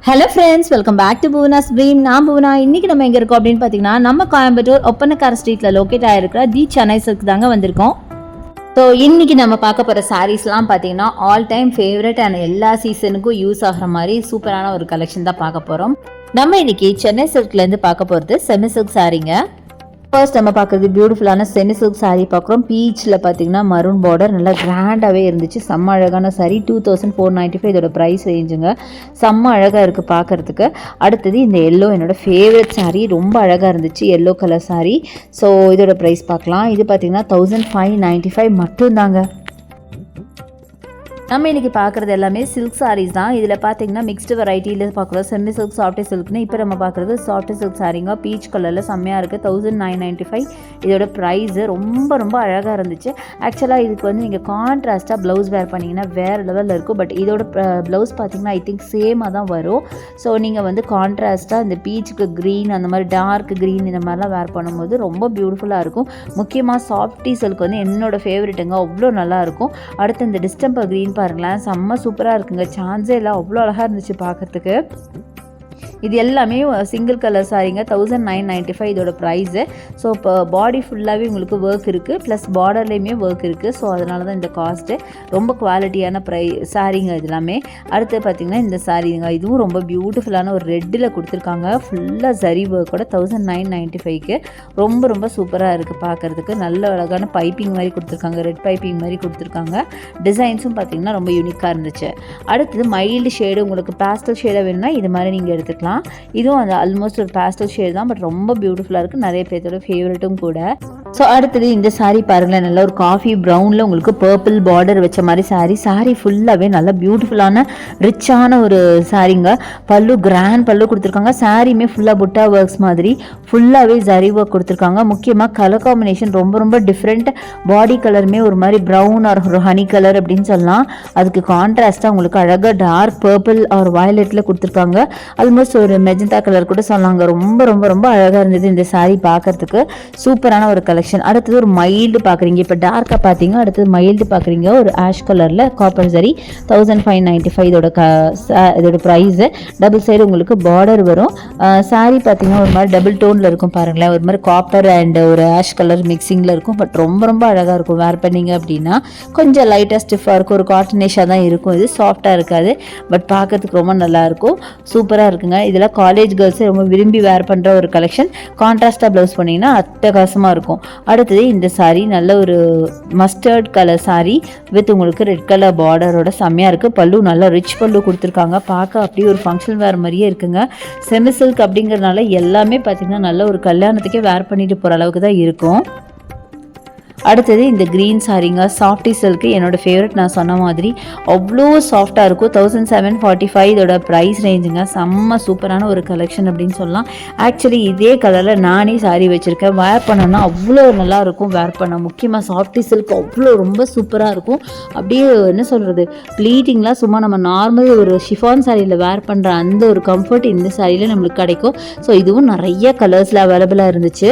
Hello friends, welcome back to Bhuvana's dream. நான் புவனா. இன்றைக்கி நம்ம எங்கே இருக்கோம் அப்படின்னு பார்த்தீங்கன்னா, நம்ம கோயம்புத்தூர் ஒப்பனக்கார ஸ்ட்ரீட்டில் லொக்கேட் ஆகிருக்கிற தி சென்னை சில்க் தாங்க வந்திருக்கோம். ஸோ இன்றைக்கி நம்ம பார்க்க போகிற சாரீஸ்லாம் பார்த்தீங்கன்னா ஆல் டைம் ஃபேவரட் அண்ட் எல்லா சீசனுக்கும் யூஸ் ஆகிற மாதிரி சூப்பரான ஒரு கலெக்ஷன் தான் பார்க்க போகிறோம். நம்ம இன்றைக்கி சென்னை சில்க்லேருந்து பார்க்க போகிறது செமி சில்க் சாரீங்க. ஃபர்ஸ்ட் நம்ம பார்க்குறது பியூட்டிஃபுல்லான செமி சில்க் சாரீ பார்க்குறோம். பீச்சில் பார்த்தீங்கன்னா மரூன் பார்டர் நல்லா கிராண்டாகவே இருந்துச்சு. செம்ம அழகான சாரீ. 2495 இதோட ப்ரைஸ் ரேஞ்சுங்க. செம்ம அழகாக இருக்குது பார்க்குறதுக்கு. அடுத்தது இந்த எல்லோ என்னோடய ஃபேவரட் சாரீ. ரொம்ப அழகாக இருந்துச்சு எல்லோ கலர் சாரீ. ஸோ இதோட ப்ரைஸ் பார்க்கலாம். இது பார்த்தீங்கன்னா 1595 மட்டும்தாங்க. நம்ம இன்றைக்கி பார்க்குறது எல்லாமே சில்க் சாரீஸ் தான். இதில் பார்த்தீங்கன்னா மிக்ஸ்டு வெரைட்டியில் பார்க்குறோம். செமி சில்க், சாஃப்டி சில்க்னு. இப்போ நம்ம பார்க்குறது சாஃப்டி சில்க் சாரீங்க. பீச் கலரில் செம்மையாக இருக்குது. 1995 இதோட ப்ரைஸு. ரொம்ப ரொம்ப அழகாக இருந்துச்சு. ஆக்சுவலாக இதுக்கு வந்து நீங்கள் கான்ட்ராஸ்ட்டாக ப்ளவுஸ் வேர் பண்ணிங்கன்னா வேறு லெவலில் இருக்கும். பட் இதோட ப்ளவுஸ் பார்த்தீங்கன்னா ஐ திங்க் சேமாக தான் வரும். ஸோ நீங்கள் வந்து கான்ட்ராஸ்ட்டாக இந்த பீச்சுக்கு க்ரீன், அந்த மாதிரி டார்க் க்ரீன் இந்த மாதிரிலாம் வேர் பண்ணும்போது ரொம்ப பியூட்டிஃபுல்லாக இருக்கும். முக்கியமாக சாஃப்டி சில்க் வந்து என்னோடய ஃபேவரெட்டுங்க. அவ்வளோ நல்லாயிருக்கும். அடுத்து இந்த டிஸ்டம்பர் க்ரீன் பாருங்களேன், செம்ம சூப்பராக இருக்குங்க. சான்ஸே இல்லை, அவ்வளோ அழகாக இருந்துச்சு பார்க்குறதுக்கு. இது எல்லாமே சிங்கிள் கலர் சாரீங்க. 1995 இதோட ப்ரைஸு. ஸோ இப்போ பாடி ஃபுல்லாகவே உங்களுக்கு ஒர்க் இருக்குது, ப்ளஸ் பார்டர்லேயுமே ஒர்க் இருக்குது. ஸோ அதனால தான் இந்த காஸ்ட்டு. ரொம்ப குவாலிட்டியான சாரீங்க இது எல்லாமே. அடுத்து பார்த்திங்கன்னா இந்த சாரீங்க, இதுவும் ரொம்ப பியூட்டிஃபுல்லான ஒரு ரெட்டில் கொடுத்துருக்காங்க. ஃபுல்லாக சரி ஒர்க்கோட 1995க்கு ரொம்ப ரொம்ப சூப்பராக இருக்குது பார்க்குறதுக்கு. நல்ல அழகான பைப்பிங் மாதிரி கொடுத்துருக்காங்க. ரெட் பைப்பிங் மாதிரி கொடுத்துருக்காங்க. டிசைன்ஸும் பார்த்திங்கன்னா ரொம்ப யூனிக்காக இருந்துச்சு. அடுத்தது மைல்டு ஷேடு, உங்களுக்கு பேஸ்டல் ஷேடாக வேணும்னா இது மாதிரி நீங்கள் எடுத்துக்கலாம். இதுவும் அந்த ஆல்மோஸ்ட் ஒரு பேஸ்டல் ஷேட் தான், பட் ரொம்ப பியூட்டிஃபுல்லாக இருக்குது. நிறைய பேர்த்தோட ஃபேவரட்டும் கூட. ஸோ அடுத்தது இந்த சாரீ பாருங்களேன், நல்ல ஒரு காஃபி ப்ரௌனில் உங்களுக்கு பர்பிள் பார்டர் வச்ச மாதிரி சாரீ ஃபுல்லாகவே நல்ல பியூட்டிஃபுல்லான ரிச்சான ஒரு சாரீங்க. பல்லு கிராண்ட் பல்லு கொடுத்துருக்காங்க. சாரீமே ஃபுல்லாக புட்டா ஒர்க்ஸ் மாதிரி ஃபுல்லாகவே ஜரி ஒர்க் கொடுத்துருக்காங்க. முக்கியமாக கலர் காம்பினேஷன் ரொம்ப ரொம்ப டிஃப்ரெண்ட். பாடி கலருமே ஒரு மாதிரி ப்ரௌன் ஆர் ஒரு ஹனி கலர் அப்படின்னு சொல்லலாம். அதுக்கு கான்ட்ராஸ்ட்டாக உங்களுக்கு அழகாக டார்க் பர்பிள் ஆர் வயலட்டில் கொடுத்துருக்காங்க. ஆல்மோஸ்ட் ஒரு மெஜந்தா கலர் கூட சொன்னாங்க. ரொம்ப ரொம்ப ரொம்ப அழகாக இருந்தது இந்த சாரீ பார்க்கறதுக்கு. சூப்பரான ஒரு கலெக்ஷன். அடுத்தது ஒரு மைல்டு பார்க்குறீங்க. இப்போ டார்க்காக பார்த்தீங்க, அடுத்தது மைல்டு பார்க்குறீங்க. ஒரு ஆஷ் கலரில் காப்பர் சரி. 1595 இதோட ப்ரைஸு. டபுள் சைடு உங்களுக்கு பார்டர் வரும். சாரீ பார்த்தீங்கன்னா ஒரு மாதிரி டபுள் டோனில் இருக்கும் பாருங்களேன். ஒரு மாதிரி காப்பர் அண்ட் ஒரு ஆஷ் கலர் மிக்சிங்கில் இருக்கும். பட் ரொம்ப ரொம்ப அழகாக இருக்கும் வேர் பண்ணிங்க அப்படின்னா. கொஞ்சம் லைட்டாக ஸ்டிஃபாக இருக்கும். ஒரு காட்டனேஷாக தான் இருக்கும். இது சாஃப்டாக இருக்காது, பட் பார்க்கறதுக்கு ரொம்ப நல்லாயிருக்கும். சூப்பராக இருக்குங்க. இதெல்லாம் காலேஜ் கேர்ள்ஸே ரொம்ப விரும்பி வேர் பண்ணுற ஒரு கலெக்ஷன். கான்ட்ராஸ்டாக ப்ளவுஸ் பண்ணிங்கன்னா அட்டகாசமாக இருக்கும். அடுத்தது இந்த சாரீ நல்ல ஒரு மஸ்டர்ட் கலர் சாரீ வித் உங்களுக்கு ரெட் கலர் பார்டரோட செம்மையாக இருக்குது. பல்லு நல்லா ரிச் பல்லு கொடுத்துருக்காங்க. பார்க்க அப்படியே ஒரு ஃபங்க்ஷன் வேர் மாதிரியே இருக்குங்க. செமி சில்க் அப்படிங்கிறதுனால எல்லாமே பார்த்திங்கன்னா நல்ல ஒரு கல்யாணத்துக்கே வேர் பண்ணிட்டு போகிற அளவுக்கு தான் இருக்கும். அடுத்தது இந்த க்ரீன் சாரீங்க. சாஃப்டி சில்க்கு என்னோடய ஃபேவரட். நான் சொன்ன மாதிரி அவ்வளோ சாஃப்டாக இருக்கும். 1745 இதோட ப்ரைஸ் ரேஞ்சுங்க. செம்ம சூப்பரான ஒரு கலெக்ஷன் அப்படின்னு சொல்லலாம். ஆக்சுவலி இதே கலரில் நானே சாரீ வச்சுருக்கேன். வேர் பண்ணோன்னா அவ்வளோ நல்லாயிருக்கும் வேர் பண்ண. முக்கியமாக சாஃப்டி சில்க் அவ்வளோ ரொம்ப சூப்பராக இருக்கும். அப்படியே என்ன சொல்கிறது, ப்ளீட்டிங்லாம் சும்மா நம்ம நார்மல் ஒரு ஷிஃபான் சாரியில் வேர் பண்ணுற அந்த ஒரு கம்ஃபர்ட் இந்த சாரியில் நம்மளுக்கு கிடைக்கும். ஸோ இதுவும் நிறைய கலர்ஸில் அவைலபிளாக இருந்துச்சு.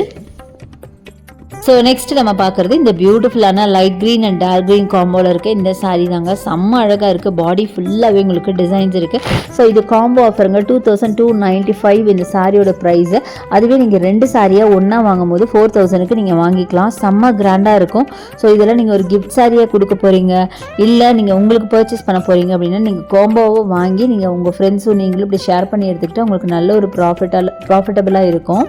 ஸோ நெக்ஸ்ட் நம்ம பார்க்குறது இந்த பியூட்டிஃபுல்லான light green and dark green காம்போவில் இருக்க இந்த சாரீ தாங்க. செம்ம அழகாக இருக்குது. பாடி ஃபுல்லாகவே உங்களுக்கு டிசைன்ஸ் இருக்குது. ஸோ இது காம்போ ஆஃபருங்க. 2295 இந்த சாரியோட ப்ரைஸு. அதுவே நீங்கள் 2 சாரியாக ஒன்றா வாங்கும்போது 4000க்கு நீங்கள் வாங்கிக்கலாம். செம்ம கிராண்டாக இருக்கும். ஸோ இதெல்லாம் நீங்கள் ஒரு கிஃப்ட் சாரியாக கொடுக்க போகிறீங்க, இல்லை நீங்கள் உங்களுக்கு பர்ச்சேஸ் பண்ண போகிறீங்க அப்படின்னா நீங்கள் காம்போவை வாங்கி நீங்கள் உங்கள் ஃப்ரெண்ட்ஸும் நீங்களும் இப்படி ஷேர் பண்ணி எடுத்துக்கிட்டால் உங்களுக்கு நல்ல ஒரு ப்ராஃபிட்டபுளாக இருக்கும்.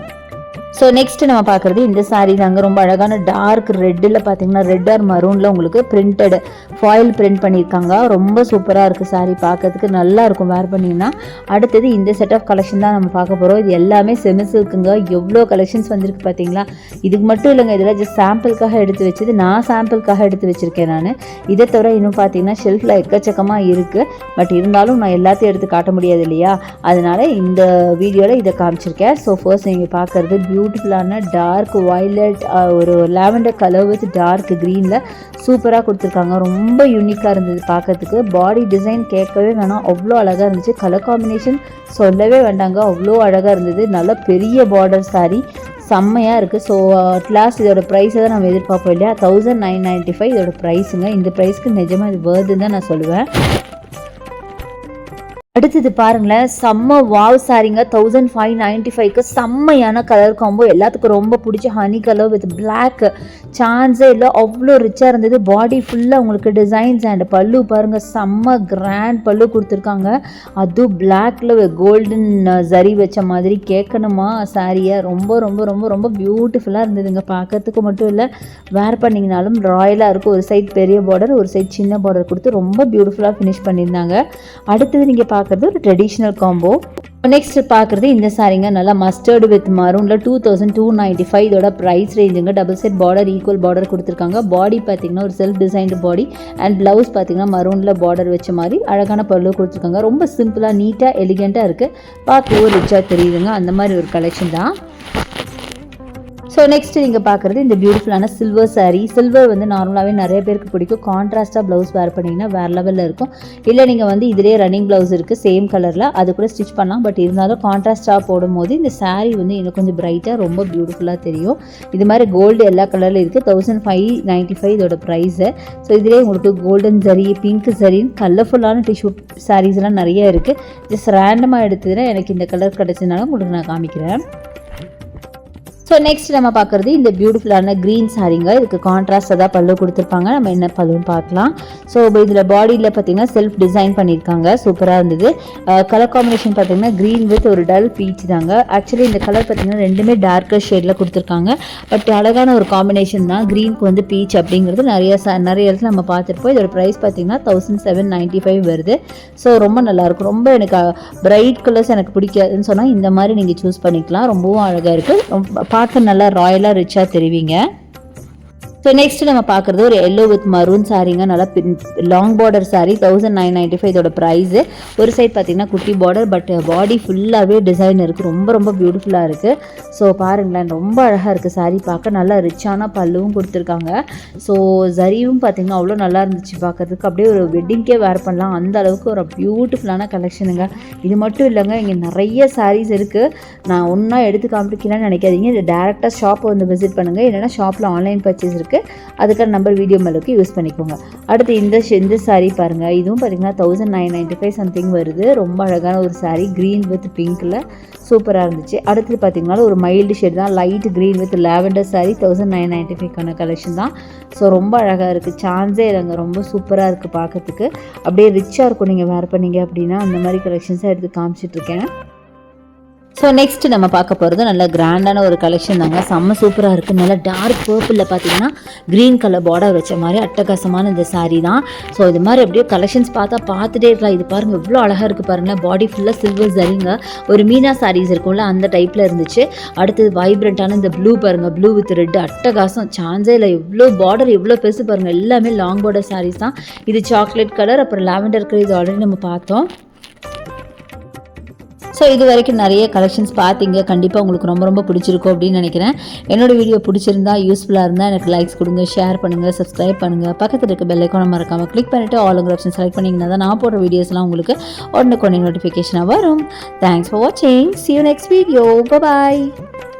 ஸோ நெக்ஸ்ட் நம்ம பார்க்குறது இந்த சாரீ தாங்க. ரொம்ப அழகான டார்க் ரெட்டில் பார்த்தீங்கன்னா ரெட் ஆர் மரூனில் உங்களுக்கு பிரிண்டட் ஃபாயில் பிரிண்ட் பண்ணியிருக்காங்க. ரொம்ப சூப்பராக இருக்குது சாரீ. பார்க்கறதுக்கு நல்லா இருக்கும் வேர் பண்ணிங்கன்னா. அடுத்தது இந்த செட் ஆஃப் கலெக்ஷன் தான் நம்ம பார்க்க போகிறோம். இது எல்லாமே செமி சில்க்குங்க. எவ்வளோ கலெக்ஷன்ஸ் வந்திருக்கு பார்த்தீங்களா. இதுக்கு மட்டும் இல்லைங்க, இதெல்லாம் ஜஸ்ட் சாம்பிளுக்காக எடுத்து வச்சது. நான் சாம்பிளுக்காக எடுத்து வச்சுருக்கேன் நான். இதை தவிர இன்னும் பார்த்தீங்கன்னா ஷெல்ஃபில் எக்கச்சக்கமாக இருக்குது. பட் இருந்தாலும் நான் எல்லாத்தையும் எடுத்து காட்ட முடியாது இல்லையா, அதனால் இந்த வீடியோவில் இதை காமிச்சிருக்கேன். ஸோ ஃபர்ஸ்ட் நீங்கள் பார்க்குறது பியூட்டிஃபுல்லான டார்க் வயலட் ஒரு லாவெண்டர் கலர் வித் டார்க் க்ரீனில் சூப்பராக கொடுத்துருக்காங்க. ரொம்ப யூனிக்காக இருந்தது பார்க்கறதுக்கு. பாடி டிசைன் கேட்கவே வேணாம், அவ்வளோ அழகாக இருந்துச்சு. கலர் காம்பினேஷன் சொல்லவே வேண்டாங்க, அவ்வளோ அழகாக இருந்தது. நல்ல பெரிய பார்டர் சாரீ செம்மையாக இருக்குது. ஸோ அட்லாஸ்ட் இதோட ப்ரைஸை தான் நம்ம எதிர்பார்ப்போம் இல்லையா. 1995 இதோட ப்ரைஸுங்க. இந்த ப்ரைஸ்க்கு நிஜமாக இது வேர்துன்னு தான் நான் சொல்லுவேன். அடுத்தது பாருங்களேன், செம்ம வாவ் சாரீங்க 1595க்கு செம்மையான கலர் காம்போ. எல்லாத்துக்கும் ரொம்ப பிடிச்ச ஹனி கலர் வித் பிளாக் சான்ஸே இல்லை, அவ்வளோ ரிச்சாக இருந்தது. பாடி ஃபுல்லாக உங்களுக்கு டிசைன்ஸ் அண்ட் பல்லு பாருங்கள், செம்ம கிராண்ட் பல்லு கொடுத்துருக்காங்க. அதுவும் பிளாக்ல கோல்டன் ஜரி வச்ச மாதிரி கேட்கணுமா சாரியை. ரொம்ப ரொம்ப ரொம்ப ரொம்ப பியூட்டிஃபுல்லாக இருந்ததுங்க. பார்க்கறதுக்கு மட்டும் இல்லை, வேர் பண்ணிங்கனாலும் ராயலாக இருக்கும். ஒரு சைட் பெரிய பார்டர், ஒரு சைட் சின்ன பார்டர் கொடுத்து ரொம்ப பியூட்டிஃபுல்லாக ஃபினிஷ் பண்ணியிருந்தாங்க. அடுத்தது நீங்கள் பார்க்குறது ஒரு ட்ரெடிஷ்னல் காம்போ. நெக்ஸ்ட் பார்க்குறது இந்த சாரீங்க, நல்லா மஸ்டர்டு வித் மரூனில் 2295. இதோட ப்ரைஸ் ரேஞ்சுங்க. Double set border, equal border கொடுத்துருக்காங்க. பாடி பார்த்தீங்கன்னா ஒரு self designed body and blouse பார்த்தீங்கன்னா மரூனில் பார்டர் வச்ச மாதிரி அழகான பல்லு கொடுத்துருக்காங்க. ரொம்ப சிம்பிளாக நீட்டாக எலிகெண்ட்டாக இருக்குது, பார்க்கவும் ரிச்சாக தெரியுதுங்க. அந்த மாதிரி ஒரு கலெக்ஷன் தான். ஸோ நெக்ஸ்ட் நீங்கள் பார்க்குறது இந்த பியூட்டிஃபுல்லான சில்வர் சாரீ. சில்வர் வந்து நார்மலாகவே நிறைய பேருக்கு பிடிக்கும். கான்ட்ராஸ்ட்டாக ப்ளவுஸ் வேர் பண்ணிங்கன்னா வேறு லெவலில் இருக்கும். இல்லை நீங்கள் வந்து இதிலே ரன்னிங் ப்ளவுஸ் இருக்குது சேம் கலரில், அது கூட ஸ்டிச் பண்ணலாம். பட் இருந்தாலும் கான்ட்ராஸ்ட்டாக போடும்போது இந்த சாரீ வந்து இன்னும் கொஞ்சம் பிரைட்டாக ரொம்ப பியூட்டிஃபுல்லாக தெரியும். இது மாதிரி கோல்டு எல்லா கலரில் இருக்குது. 1595 இதோட ப்ரைஸு. ஸோ இதிலே உங்களுக்கு கோல்டன் சரி, பிங்க் சரின்னு கலர்ஃபுல்லான டிஷ்யூ சாரீஸ்லாம் நிறைய இருக்குது. ஜஸ்ட் ரேண்டமாக எடுத்ததுன்னா எனக்கு இந்த கலர் கிடச்சதுனால உங்களுக்கு நான் காமிக்கிறேன். ஸோ நெக்ஸ்ட் நம்ம பார்க்குறது இந்த பியூட்டிஃபுல்லான க்ரீன் சாரீங்க. இதுக்கு கான்ட்ராஸ்டாக தான் பல்லு கொடுத்துருப்பாங்க. நம்ம என்ன பல்லுன்னு பார்க்கலாம். ஸோ இதில் பாடியில் பார்த்தீங்கன்னா செல்ஃப் டிசைன் பண்ணியிருக்காங்க, சூப்பராக இருந்தது. கலர் காம்பினேஷன் பார்த்தீங்கன்னா க்ரீன் வித் ஒரு டல் பீச் தாங்க. ஆக்சுவலி இந்த கலர் பார்த்தீங்கன்னா ரெண்டுமே டார்க்கர் ஷேடில் கொடுத்துருக்காங்க. பட் அழகான ஒரு காம்பினேஷன் தான். க்ரீனுக்கு வந்து பீச் அப்படிங்கிறது நிறைய இடத்துல நம்ம பார்த்துருப்போம். இதோட ப்ரைஸ் பார்த்தீங்கன்னா 1795 வருது. ஸோ ரொம்ப நல்லாயிருக்கும். ரொம்ப எனக்கு பிரைட் கலர்ஸ் எனக்கு பிடிக்காதுன்னு சொன்னால் இந்த மாதிரி நீங்கள் சூஸ் பண்ணிக்கலாம். ரொம்பவும் அழகாக இருக்குது. ரொம்ப பார்க்க நல்லா ராயலாக ரிச்சாக தெரிவிங்க. ஸோ நெக்ஸ்ட் நம்ம பார்க்குறது ஒரு எல்லோ வித் மரூன் சாரீங்க. நல்லா லாங் பார்டர் சாரீ 1995 இதோட ப்ரைஸு. ஒரு சைட் பார்த்தீங்கன்னா குட்டி பார்டர், பட் பாடி ஃபுல்லாகவே டிசைன் இருக்குது. ரொம்ப ரொம்ப பியூட்டிஃபுல்லாக இருக்குது. ஸோ பாருங்களேன், ரொம்ப அழகாக இருக்குது சாரீ பார்க்க. நல்லா ரிச்சான பல்லுவும் கொடுத்துருக்காங்க. ஸோ ஜரியும் பார்த்தீங்கன்னா அவ்வளோ நல்லா இருந்துச்சு பார்க்குறதுக்கு. அப்படியே ஒரு வெட்டிங்க்கே வேர் பண்ணலாம், அந்த அளவுக்கு ஒரு பியூட்டிஃபுல்லான கலெக்ஷனுங்க. இது மட்டும் இல்லைங்க, இங்கே நிறைய சாரீஸ் இருக்குது. நான் ஒன்றா எடுத்து காமிக்கலான்னு நினைக்காதீங்க. இது டேரெக்டாக ஷாப்பை வந்து விசிட் பண்ணுங்கள். இல்லைனா ஷாப்பில் ஆன்லைன் பர்ச்சேஸ் இருக்குது, அதுக்கான நம்பர் வீடியோ மேலுக்கு யூஸ் பண்ணிக்கோங்க. அடுத்து இந்த சாரீ பாருங்கள். இதுவும் பார்த்தீங்கன்னா 1995 சம்திங் வருது. ரொம்ப அழகான ஒரு சாரீ, க்ரீன் வித் பிங்க்கில் சூப்பராக இருந்துச்சு. அடுத்தது பார்த்தீங்கன்னா ஒரு மைல்டு ஷேட் தான், light green with lavender sari 1995க்கான கலெக்ஷன் தான். ஸோ ரொம்ப அழகாக இருக்குது, சான்ஸே இல்லைங்க. ரொம்ப சூப்பராக இருக்குது பார்க்கறதுக்கு. அப்படியே ரிச்சாக இருக்கும் நீங்கள் வேர் பண்ணீங்க அப்படின்னா. அந்த மாதிரி கலெக்ஷன்ஸாக எடுத்து காமிச்சிட்ருக்கேன். ஸோ நெக்ஸ்ட் நம்ம பார்க்க போகிறது நல்ல கிராண்டான ஒரு கலெக்ஷன் தாங்க. செம்ம சூப்பராக இருக்குது. நல்லா டார்க் பர்பிளில் பார்த்தீங்கன்னா க்ரீன் கலர் பார்டர் வச்ச மாதிரி அட்டகாசமான இந்த சாரீ தான். ஸோ இது மாதிரி அப்படியே கலெக்ஷன்ஸ் பார்த்துட்டே இருக்கலாம். இது பாருங்கள் எவ்வளோ அழகாக இருக்குது பாருங்கள். பாடி ஃபுல்லாக சில்வர் சரிங்க. ஒரு மீனா சாரீஸ் இருக்கும்ல அந்த டைப்பில் இருந்துச்சு. அடுத்தது வைப்ரண்ட்டான இந்த ப்ளூ பாருங்கள், ப்ளூ வித் ரெட் அட்டகாசம், சான்ஸே இல்லை. எவ்வளோ பார்டர் எவ்வளோ பெருசு பாருங்கள். எல்லாமே லாங் பார்டர் சாரீஸ் தான். இது சாக்லேட் கலர், அப்புறம் லாவெண்டர் கலர், இது ஆல்ரெடி நம்ம பார்த்தோம். ஸோ இது வரைக்கும் நிறைய கலெக்ஷன்ஸ் பார்த்தீங்க. கண்டிப்பாக உங்களுக்கு ரொம்ப ரொம்ப பிடிச்சிருக்கும் அப்படின்னு நினைக்கிறேன். என்னோடய வீடியோ பிடிச்சிருந்தா, யூஸ்ஃபுல்லாக இருந்தால் எனக்கு லைக்ஸ் கொடுங்க, ஷேர் பண்ணுங்கள், சப்ஸ்கிரைப் பண்ணுங்கள். பக்கத்தில் இருக்க பெல் ஐக்கானை மறக்காமல் கிளிக் பண்ணிவிட்டு ஆளுங்கிற ஆப்ஷன் செலக்ட் பண்ணிங்கன்னா தான் நான் போடுற வீடியோஸ்லாம் உங்களுக்கு உடனுக்குடனே நோட்டிஃபிகேஷனாக வரும். தேங்க்ஸ் ஃபார் வாட்சிங். See you next video. Bye bye.